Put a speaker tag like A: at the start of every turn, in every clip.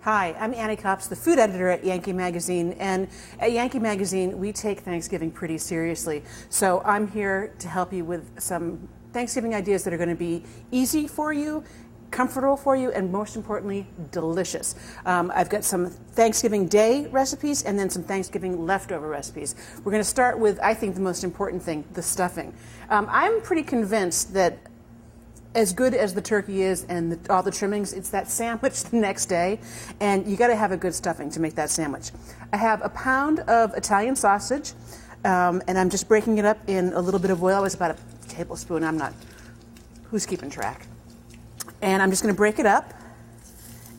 A: Hi, I'm Annie Copps, the food editor at Yankee Magazine, and at Yankee Magazine we take Thanksgiving pretty seriously. So I'm here to help you with some Thanksgiving ideas that are going to be easy for you, comfortable for you, and most importantly, delicious. I've got some Thanksgiving Day recipes and then some Thanksgiving leftover recipes. We're going to start with, I think, the most important thing, the stuffing. I'm pretty convinced that as good as the turkey is and all the trimmings, it's that sandwich the next day, and you got to have a good stuffing to make that sandwich. I have a pound of Italian sausage, and I'm just breaking it up in a little bit of oil. It's about a tablespoon. Who's keeping track? And I'm just going to break it up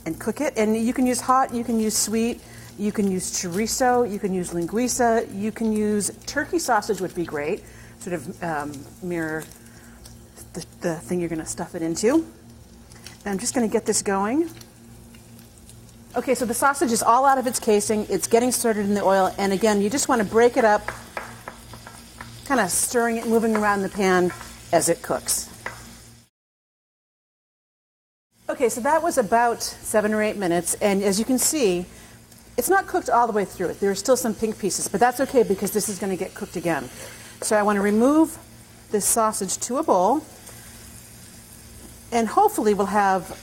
A: and cook it. And you can use hot, you can use sweet, you can use chorizo, you can use linguiça, you can use turkey sausage would be great, sort of mirror the thing you're going to stuff it into. And I'm just going to get this going. Okay, so the sausage is all out of its casing. It's getting started in the oil. And again, you just want to break it up, kind of stirring it, moving around in the pan as it cooks. Okay, so that was about 7 or 8 minutes. And as you can see, it's not cooked all the way through it. There are still some pink pieces, but that's okay because this is going to get cooked again. So I want to remove this sausage to a bowl. And hopefully we'll have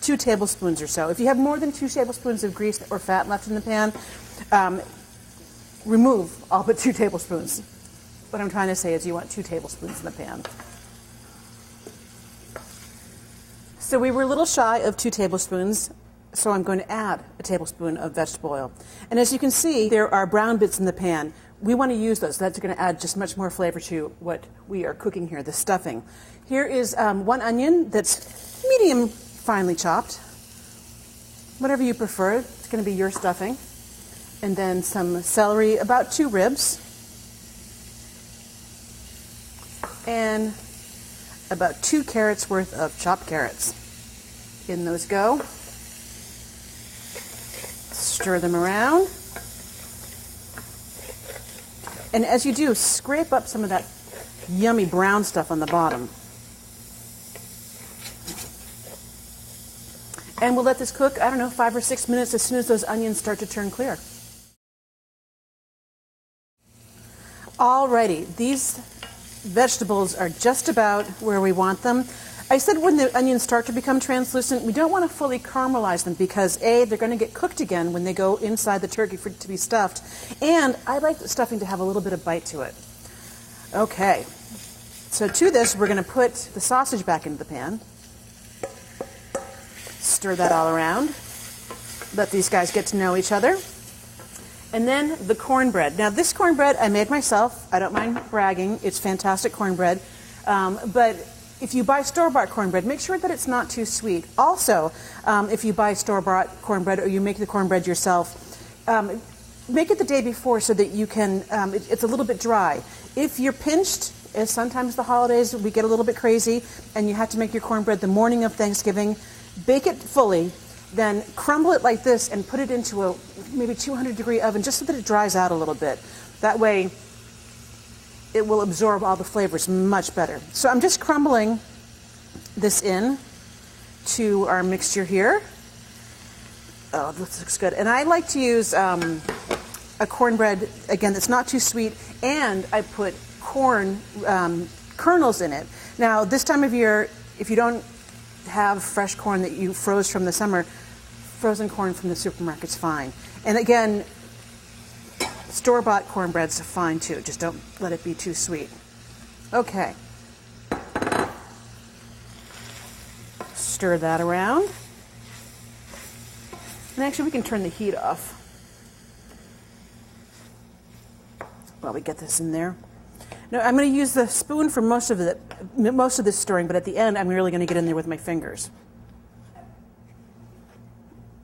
A: 2 tablespoons or so. If you have more than 2 tablespoons of grease or fat left in the pan, remove all but 2 tablespoons. What I'm trying to say is you want 2 tablespoons in the pan. So we were a little shy of 2 tablespoons, so I'm going to add a tablespoon of vegetable oil. And as you can see, there are brown bits in the pan. We want to use those. That's going to add just much more flavor to what we are cooking here, the stuffing. Here is 1 onion that's medium finely chopped. Whatever you prefer. It's going to be your stuffing. And then some celery, about 2 ribs. And about 2 carrots worth of chopped carrots. In those go. Stir them around. And as you do, scrape up some of that yummy brown stuff on the bottom. And we'll let this cook, 5 or 6 minutes as soon as those onions start to turn clear. Alrighty, these vegetables are just about where we want them. I said when the onions start to become translucent, we don't want to fully caramelize them because A, they're going to get cooked again when they go inside the turkey for it to be stuffed. And I like the stuffing to have a little bit of bite to it. Okay, so to this we're going to put the sausage back into the pan. Stir that all around. Let these guys get to know each other. And then the cornbread. Now this cornbread I made myself. I don't mind bragging. It's fantastic cornbread. But if you buy store-bought cornbread, make sure that it's not too sweet. Also, if you buy store-bought cornbread or you make the cornbread yourself, make it the day before so that you can, it's a little bit dry. If you're pinched, as sometimes the holidays we get a little bit crazy, and you have to make your cornbread the morning of Thanksgiving, bake it fully, then crumble it like this and put it into a maybe 200-degree oven just so that it dries out a little bit. That way it will absorb all the flavors much better. So I'm just crumbling this in to our mixture here. Oh, this looks good. And I like to use a cornbread, again, that's not too sweet, and I put corn kernels in it. Now, this time of year, if you don't have fresh corn that you froze from the summer, frozen corn from the supermarket's fine. And again, store-bought cornbread's fine too. Just don't let it be too sweet. Okay. Stir that around. And actually, we can turn the heat off while we get this in there. Now, I'm going to use the spoon for most of this stirring, but at the end, I'm really going to get in there with my fingers.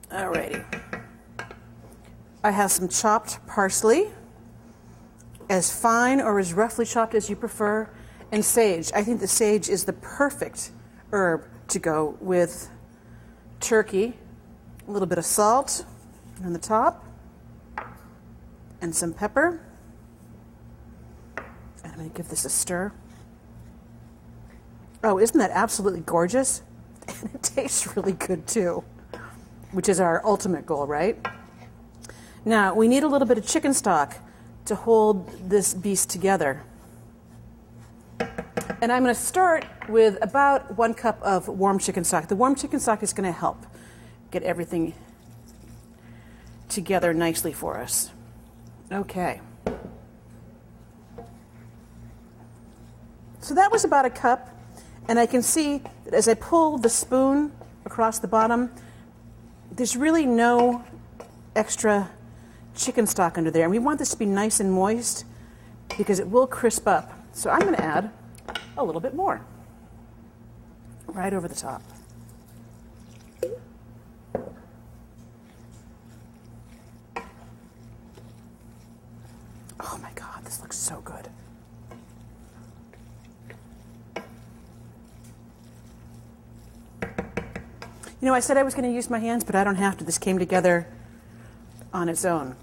A: Alrighty. I have some chopped parsley, as fine or as roughly chopped as you prefer, and sage. I think the sage is the perfect herb to go with turkey. A little bit of salt on the top, and some pepper. And I'm going to give this a stir. Oh, isn't that absolutely gorgeous? And it tastes really good too. which is our ultimate goal, right? Now, we need a little bit of chicken stock to hold this beast together. And I'm going to start with about 1 cup of warm chicken stock. The warm chicken stock is going to help get everything together nicely for us. Okay. So that was about 1 cup, and I can see that as I pull the spoon across the bottom, there's really no extra chicken stock under there. And we want this to be nice and moist because it will crisp up. So I'm going to add a little bit more right over the top. Oh my God, this looks so good. You know, I said I was going to use my hands, but I don't have to. This came together on its own.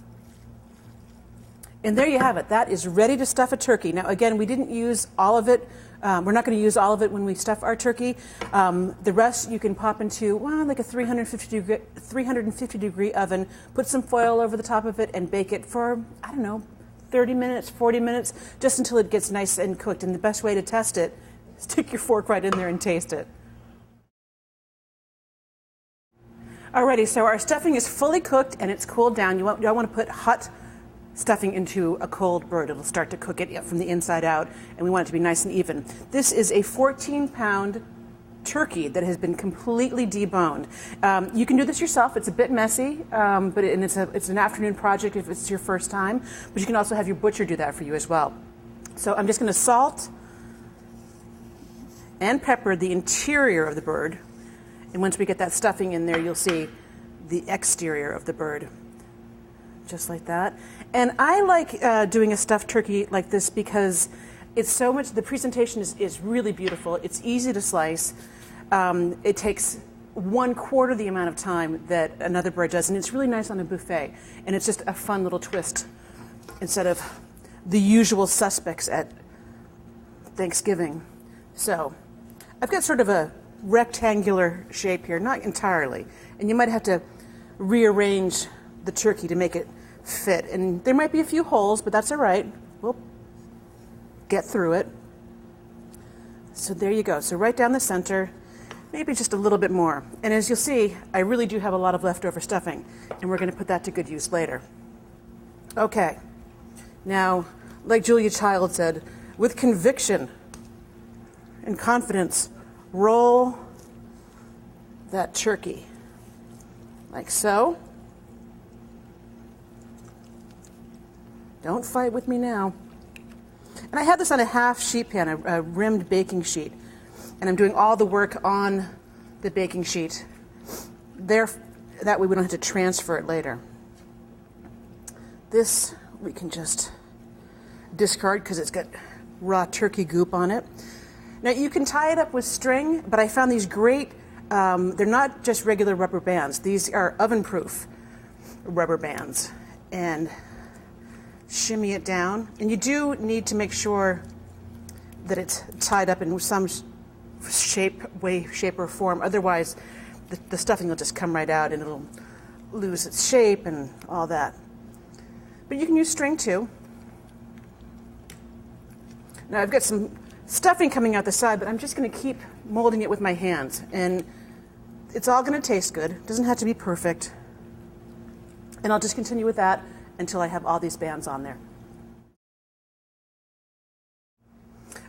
A: And there you have it. That is ready to stuff a turkey. Now, again, we didn't use all of it. We're not going to use all of it when we stuff our turkey. The rest you can pop into, well, like a 350 degree oven, put some foil over the top of it, and bake it for, I don't know, 30 minutes, 40 minutes, just until it gets nice and cooked. And the best way to test it, stick your fork right in there and taste it. Alrighty, so our stuffing is fully cooked and it's cooled down. You don't want to put hot stuffing into a cold bird. It'll start to cook it from the inside out, and we want it to be nice and even. This is a 14-pound turkey that has been completely deboned. You can do this yourself. It's a bit messy, but it's an afternoon project if it's your first time, but you can also have your butcher do that for you as well. So I'm just going to salt and pepper the interior of the bird. And once we get that stuffing in there, you'll see the exterior of the bird, just like that. And I like doing a stuffed turkey like this because it's so much, the presentation is really beautiful. It's easy to slice. It takes 1/4 the amount of time that another bird does, and it's really nice on a buffet. And it's just a fun little twist instead of the usual suspects at Thanksgiving. So I've got sort of a rectangular shape here, not entirely, and you might have to rearrange the turkey to make it fit, and there might be a few holes, but that's all right. We'll get through it. So there you go. So right down the center, maybe just a little bit more. And as you'll see, I really do have a lot of leftover stuffing, and we're going to put that to good use later. Okay, now, like Julia Child said, with conviction and confidence, roll that turkey like so. Don't fight with me now. And I have this on a half sheet pan, a rimmed baking sheet, and I'm doing all the work on the baking sheet there. That way we don't have to transfer it later. This we can just discard because it's got raw turkey goop on it. Now, you can tie it up with string, but I found these great, they're not just regular rubber bands. These are oven-proof rubber bands. And shimmy it down. And you do need to make sure that it's tied up in some shape or form. Otherwise, the stuffing will just come right out and it'll lose its shape and all that. But you can use string too. Now, I've got some stuffing coming out the side, but I'm just going to keep molding it with my hands. And it's all going to taste good. It doesn't have to be perfect. And I'll just continue with that until I have all these bands on there.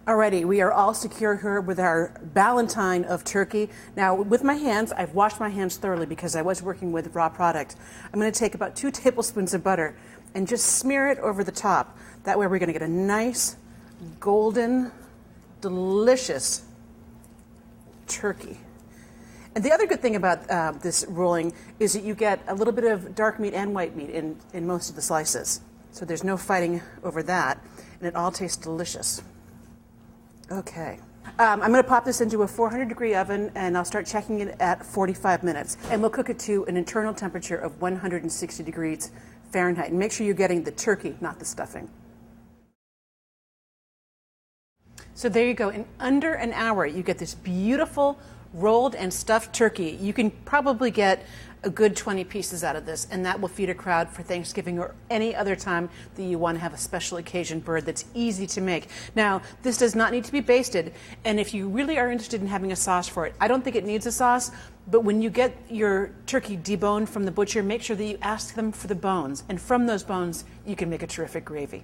A: Alrighty, we are all secure here with our Ballotine of turkey. Now, with my hands, I've washed my hands thoroughly because I was working with raw product. I'm going to take about 2 tablespoons of butter and just smear it over the top. That way we're going to get a nice, golden, delicious turkey. And the other good thing about this rolling is that you get a little bit of dark meat and white meat in most of the slices. So there's no fighting over that, and it all tastes delicious. Okay. I'm going to pop this into a 400-degree oven, and I'll start checking it at 45 minutes. And we'll cook it to an internal temperature of 160 degrees Fahrenheit. And make sure you're getting the turkey, not the stuffing. So there you go. In under an hour, you get this beautiful rolled and stuffed turkey. You can probably get a good 20 pieces out of this, and that will feed a crowd for Thanksgiving or any other time that you want to have a special occasion bird that's easy to make. Now, this does not need to be basted, and if you really are interested in having a sauce for it, I don't think it needs a sauce, but when you get your turkey deboned from the butcher, make sure that you ask them for the bones, and from those bones, you can make a terrific gravy.